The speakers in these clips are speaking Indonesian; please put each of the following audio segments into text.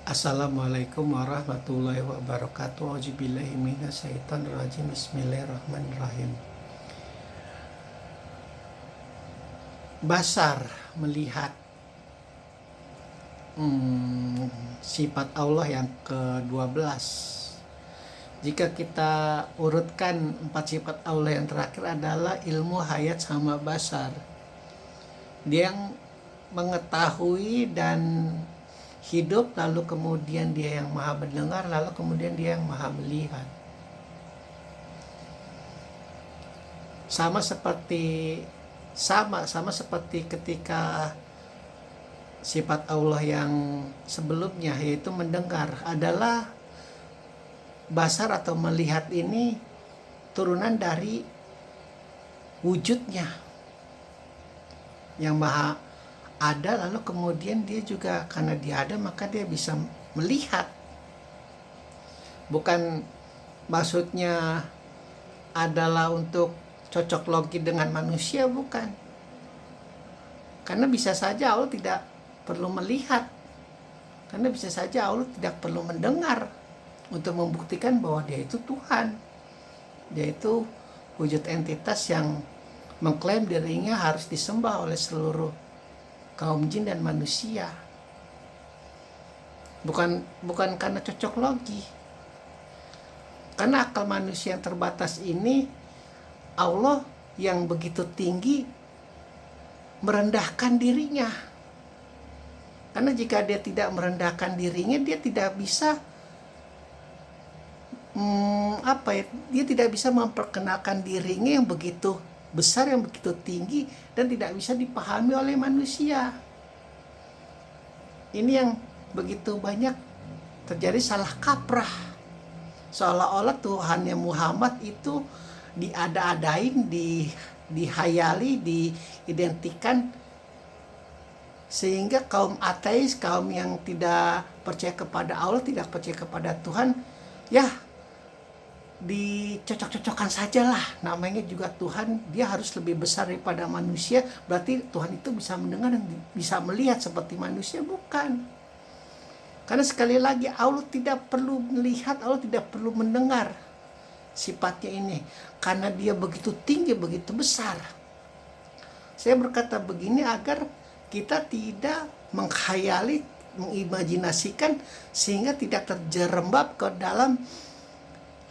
Assalamualaikum warahmatullahi wabarakatuh. Auzubillahi minasyaitonirrajim. Bismillahirrahmanirrahim. Basar melihat sifat Allah yang ke-12. Jika kita urutkan 4 sifat Allah yang terakhir adalah ilmu, hayat, sama basar. Dia yang mengetahui dan hidup, lalu kemudian dia yang maha mendengar, lalu kemudian dia yang maha melihat. Sama seperti ketika sifat Allah yang sebelumnya, yaitu mendengar, adalah basar atau melihat ini turunan dari wujudnya yang maha ada, lalu kemudian dia juga karena dia ada maka dia bisa melihat. Bukan maksudnya adalah untuk cocok logi dengan manusia, bukan. Karena bisa saja Allah tidak perlu melihat, karena bisa saja Allah tidak perlu mendengar untuk membuktikan bahwa dia itu Tuhan. Dia itu wujud entitas yang mengklaim dirinya harus disembah oleh seluruh kaum jin dan manusia. Bukan karena cocok logi. Karena akal manusia yang terbatas ini, Allah yang begitu tinggi merendahkan dirinya. Karena jika dia tidak merendahkan dirinya, dia tidak bisa dia tidak bisa memperkenalkan dirinya yang begitu besar, yang begitu tinggi, dan tidak bisa dipahami oleh manusia. Ini yang begitu banyak terjadi salah kaprah, seolah-olah Tuhannya Muhammad itu diada-adain, dihayali, diidentikan, sehingga kaum ateis, kaum yang tidak percaya kepada Allah, tidak percaya kepada Tuhan, ya dicocok-cocokkan sajalah, namanya juga Tuhan, dia harus lebih besar daripada manusia, berarti Tuhan itu bisa mendengar dan bisa melihat seperti manusia. Bukan. Karena sekali lagi Allah tidak perlu melihat, Allah tidak perlu mendengar sifatnya ini, karena dia begitu tinggi, begitu besar. Saya berkata begini agar kita tidak menghayali, mengimajinasikan, sehingga tidak terjerembab ke dalam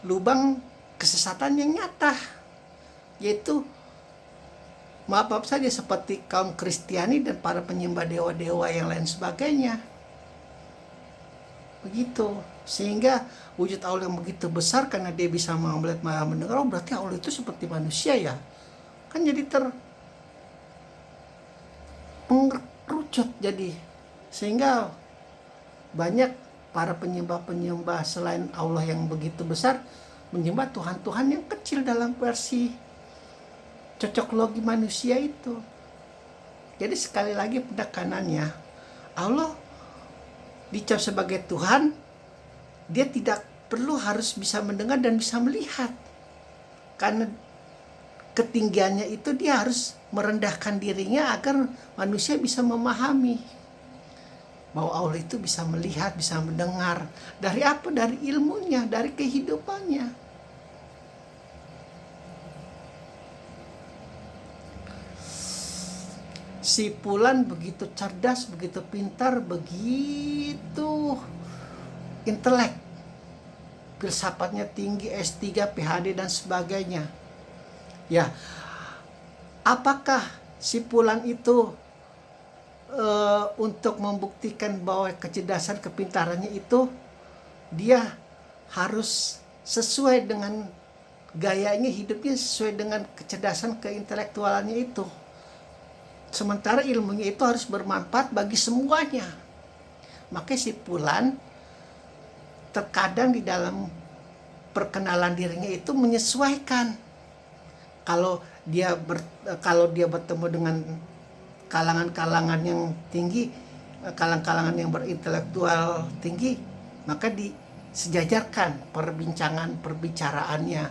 lubang kesesatan yang nyata, yaitu maaf saja seperti kaum Kristiani dan para penyembah dewa-dewa yang lain sebagainya. Begitu, sehingga wujud Allah yang begitu besar, karena dia bisa melihat, maha mendengar, berarti Allah itu seperti manusia ya, kan jadi mengerucut. Jadi sehingga banyak para penyembah-penyembah selain Allah yang begitu besar menyembah Tuhan-Tuhan yang kecil dalam versi cocok logi manusia itu. Jadi sekali lagi penekanannya, Allah dicap sebagai Tuhan, dia tidak perlu harus bisa mendengar dan bisa melihat. Karena ketinggiannya itu dia harus merendahkan dirinya agar manusia bisa memahami bahwa Allah itu bisa melihat, bisa mendengar. Dari apa? Dari ilmunya, dari kehidupannya. Si Fulan begitu cerdas, begitu pintar, begitu intelek, filsafatnya tinggi, S3, PhD dan sebagainya. Ya, apakah si Fulan itu untuk membuktikan bahwa kecerdasan, kepintarannya itu dia harus sesuai dengan gayanya hidupnya, sesuai dengan kecerdasan, keintelektualannya itu, sementara ilmunya itu harus bermanfaat bagi semuanya. Makanya si Fulan terkadang di dalam perkenalan dirinya itu menyesuaikan. Kalau dia bertemu dengan kalangan-kalangan yang tinggi, kalangan-kalangan yang berintelektual tinggi, maka disejajarkan perbicaraannya.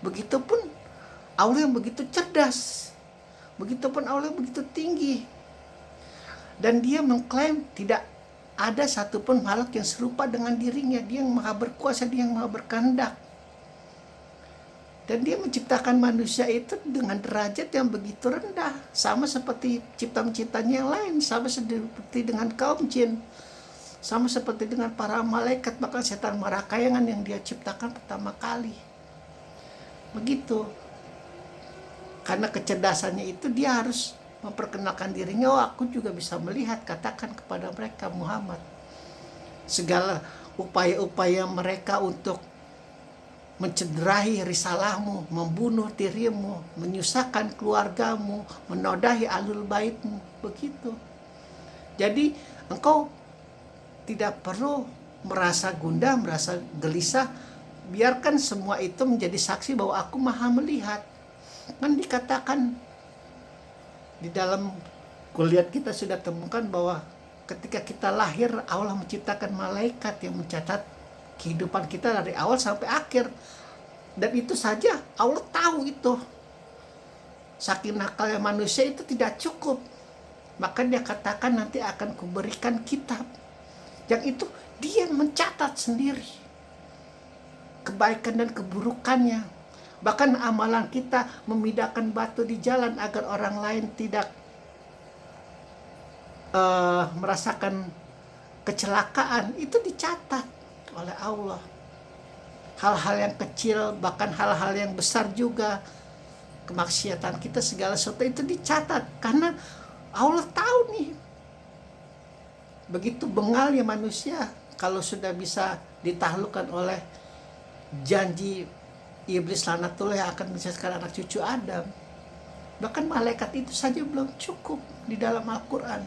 Begitupun Allah yang begitu cerdas, begitupun Allah yang begitu tinggi, dan dia mengklaim tidak ada satupun makhluk yang serupa dengan dirinya. Dia yang maha berkuasa, dia yang maha berkehendak. Dan dia menciptakan manusia itu dengan derajat yang begitu rendah. Sama seperti ciptaan-ciptaan yang lain. Sama seperti dengan kaum jin. Sama seperti dengan para malaikat. Bahkan setan marakayangan yang dia ciptakan pertama kali. Begitu. Karena kecerdasannya itu dia harus memperkenalkan dirinya. Oh, aku juga bisa melihat. Katakan kepada mereka, Muhammad, segala upaya-upaya mereka untuk mencederai risalahmu, membunuh dirimu, menyusahkan keluargamu, menodai ahlul baitmu, begitu. Jadi engkau tidak perlu merasa gundah, merasa gelisah. Biarkan semua itu menjadi saksi bahwa aku maha melihat. Kan dikatakan di dalam kuliah kita sudah temukan bahwa ketika kita lahir, Allah menciptakan malaikat yang mencatat kehidupan kita dari awal sampai akhir. Dan itu saja Allah tahu itu. Saking nakalnya manusia itu tidak cukup. Maka dia katakan nanti akan kuberikan kitab. Yang itu dia yang mencatat sendiri kebaikan dan keburukannya. Bahkan amalan kita memindahkan batu di jalan agar orang lain tidak merasakan kecelakaan, itu dicatat oleh Allah. Hal-hal yang kecil, bahkan hal-hal yang besar juga, kemaksiatan kita, segala sesuatu itu dicatat. Karena Allah tahu nih, begitu bengalnya manusia kalau sudah bisa ditaklukkan oleh janji iblis laknatullah yang akan menyesatkan anak cucu Adam. Bahkan malaikat itu saja belum cukup di dalam Al-Quran.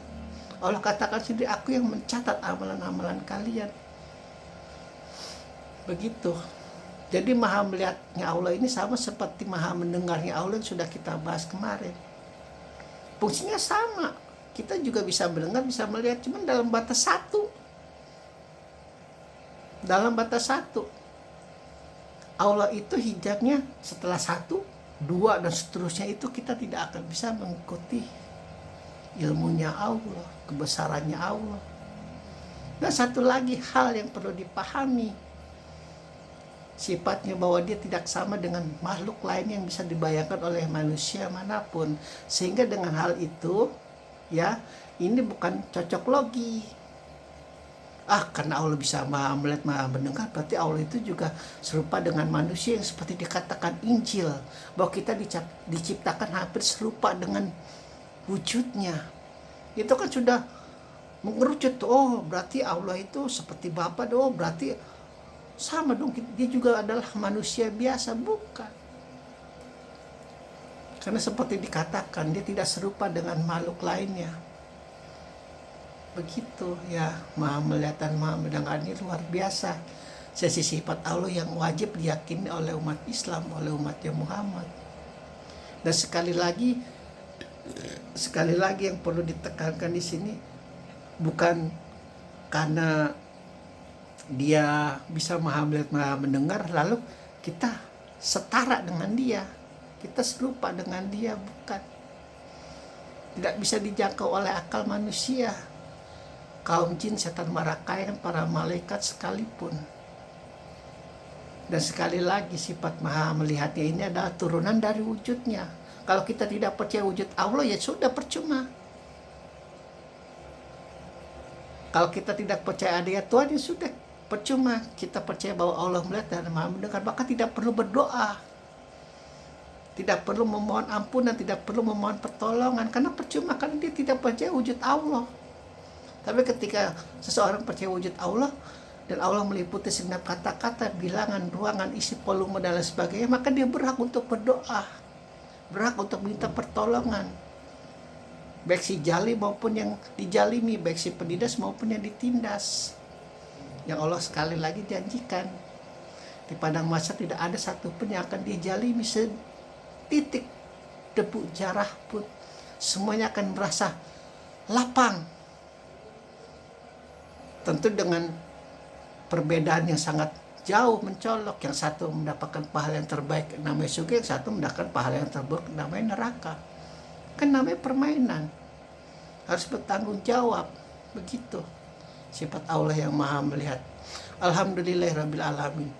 Allah katakan sendiri, aku yang mencatat amalan-amalan kalian. Begitu. Jadi maha melihatnya Allah ini sama seperti maha mendengarnya Allah yang sudah kita bahas kemarin. Fungsinya sama. Kita juga bisa mendengar, bisa melihat, cuman dalam batas satu. Dalam batas satu. Allah itu hijabnya setelah 1, 2, dan seterusnya itu kita tidak akan bisa mengikuti ilmunya Allah, kebesarannya Allah. Dan satu lagi hal yang perlu dipahami, sifatnya bahwa dia tidak sama dengan makhluk lain yang bisa dibayangkan oleh manusia manapun. Sehingga dengan hal itu, ya, ini bukan cocok logi. Karena Allah bisa maha melihat, maha mendengar, berarti Allah itu juga serupa dengan manusia yang seperti dikatakan Injil, bahwa kita diciptakan hampir serupa dengan wujudnya. Itu kan sudah mengerucut, oh berarti Allah itu seperti Bapa, oh berarti sama dong, dia juga adalah manusia biasa. Bukan. Karena seperti dikatakan, dia tidak serupa dengan makhluk lainnya. Begitu ya, maha melihat dan maha mendengar ini luar biasa. Sisi sifat Allah yang wajib diyakini oleh umat Islam, oleh umatnya Muhammad. Dan sekali lagi yang perlu ditekankan di sini, bukan karena dia bisa maha melihat, maha mendengar, lalu kita setara dengan dia, kita serupa dengan dia. Bukan. Tidak bisa dijangkau oleh akal manusia, kaum jin, setan marakayan, para malaikat sekalipun. Dan sekali lagi, sifat maha melihatnya ini adalah turunan dari wujudnya. Kalau kita tidak percaya wujud Allah, ya sudah percuma. Kalau kita tidak percaya adanya Tuhan, ya sudah percuma. Kita percaya bahwa Allah melihat dan maha mendengar, maka tidak perlu berdoa, tidak perlu memohon ampunan, tidak perlu memohon pertolongan, karena percuma, karena dia tidak percaya wujud Allah. Tapi ketika seseorang percaya wujud Allah, dan Allah meliputi segenap kata-kata, bilangan, ruangan, isi volume, dan lain sebagainya, maka dia berhak untuk berdoa, berhak untuk minta pertolongan. Baik si jali maupun yang dijalimi, baik si penindas maupun yang ditindas. Yang Allah sekali lagi janjikan, di padang mahsyar tidak ada satupun yang akan dijalimi setitik debu jarah pun. Semuanya akan merasa lapang. Tentu dengan perbedaan yang sangat jauh mencolok. Yang satu mendapatkan pahala yang terbaik, namanya surga. Yang satu mendapatkan pahala yang terburuk, namanya neraka. Kan namanya permainan, harus bertanggung jawab. Begitu. sifat Allah yang maha melihat. Alhamdulillahirabbil alamin.